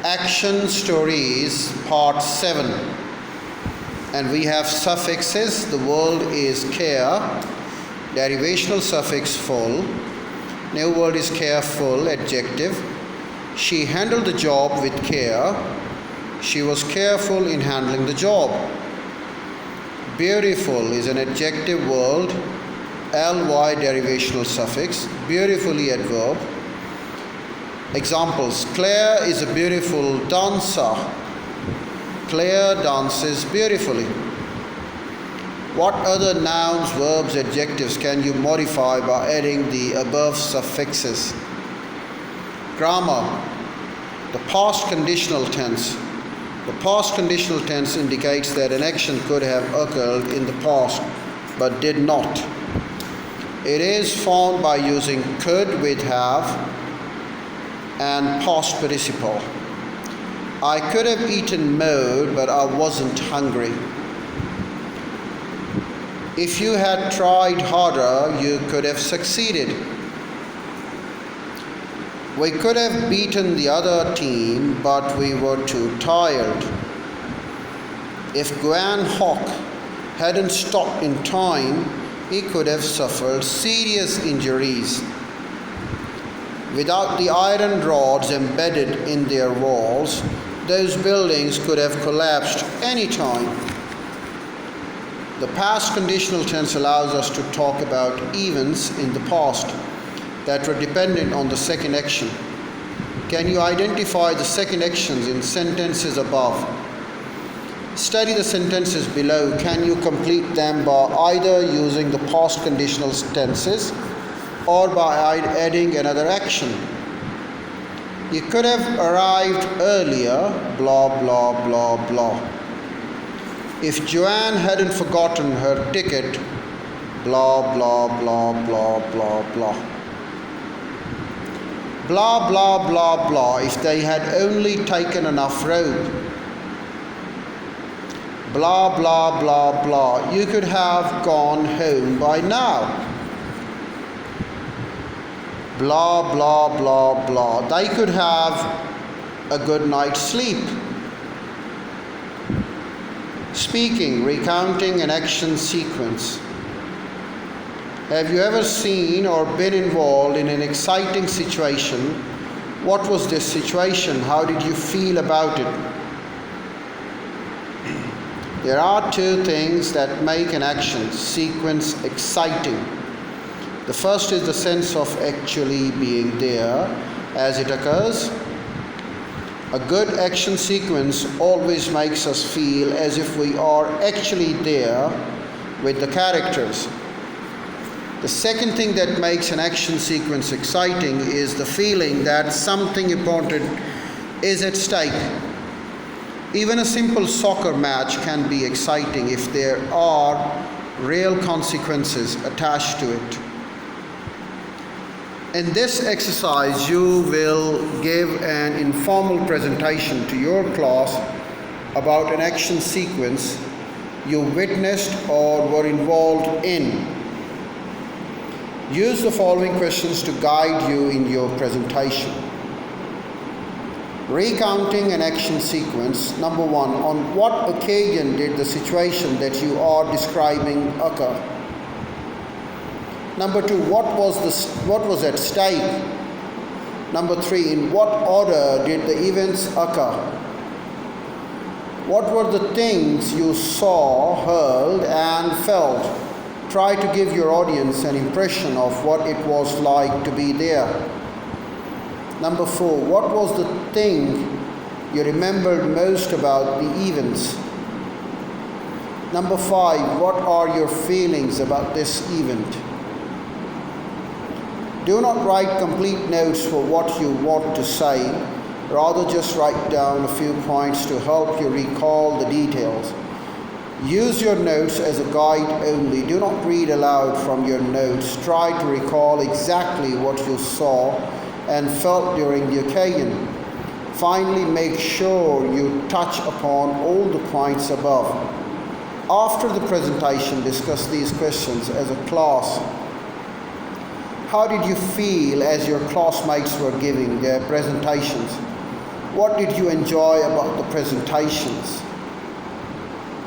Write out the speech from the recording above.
Action Stories Part 7, and we have suffixes. The world is care, derivational suffix full, new word is careful, adjective. She handled the job with care. She was careful in handling the job. Beautiful is an adjective word, ly derivational suffix, beautifully adverb. Examples: Claire is a beautiful dancer. Claire dances beautifully. What other nouns, verbs, adjectives can you modify by adding the above suffixes? Grammar. The past conditional tense. The past conditional tense indicates that an action could have occurred in the past but did not. It is found by using could with have and past participle. I could have eaten more, but I wasn't hungry. If you had tried harder, you could have succeeded. We could have beaten the other team, but we were too tired. If Gwen Hawk hadn't stopped in time, he could have suffered serious injuries. Without the iron rods embedded in their walls, those buildings could have collapsed any time. The past conditional tense allows us to talk about events in the past that were dependent on the second action. Can you identify the second actions in sentences above? Study the sentences below. Can you complete them by either using the past conditional tenses or by adding another action? You could have arrived earlier, blah, blah, blah, blah. If Joanne hadn't forgotten her ticket, blah, blah, blah, blah, blah, blah. Blah, blah, blah, blah, if they had only taken enough rope. Blah, blah, blah, blah, you could have gone home by now. Blah, blah, blah, blah. They could have a good night's sleep. Speaking, recounting an action sequence. Have you ever seen or been involved in an exciting situation? What was this situation? How did you feel about it? There are two things that make an action sequence exciting. The first is the sense of actually being there as it occurs. A good action sequence always makes us feel as if we are actually there with the characters. The second thing that makes an action sequence exciting is the feeling that something important is at stake. Even a simple soccer match can be exciting if there are real consequences attached to it. In this exercise, you will give an informal presentation to your class about an action sequence you witnessed or were involved in. Use the following questions to guide you in your presentation. Recounting an action sequence. Number 1, on what occasion did the situation that you are describing occur? Number 2, what was at stake? Number 3, in what order did the events occur? What were the things you saw, heard, and felt? Try to give your audience an impression of what it was like to be there. Number 4, what was the thing you remembered most about the events? Number 5, what are your feelings about this event? Do not write complete notes for what you want to say. Rather, just write down a few points to help you recall the details. Use your notes as a guide only. Do not read aloud from your notes. Try to recall exactly what you saw and felt during the occasion. Finally, make sure you touch upon all the points above. After the presentation, discuss these questions as a class. How did you feel as your classmates were giving their presentations? what did you enjoy about the presentations?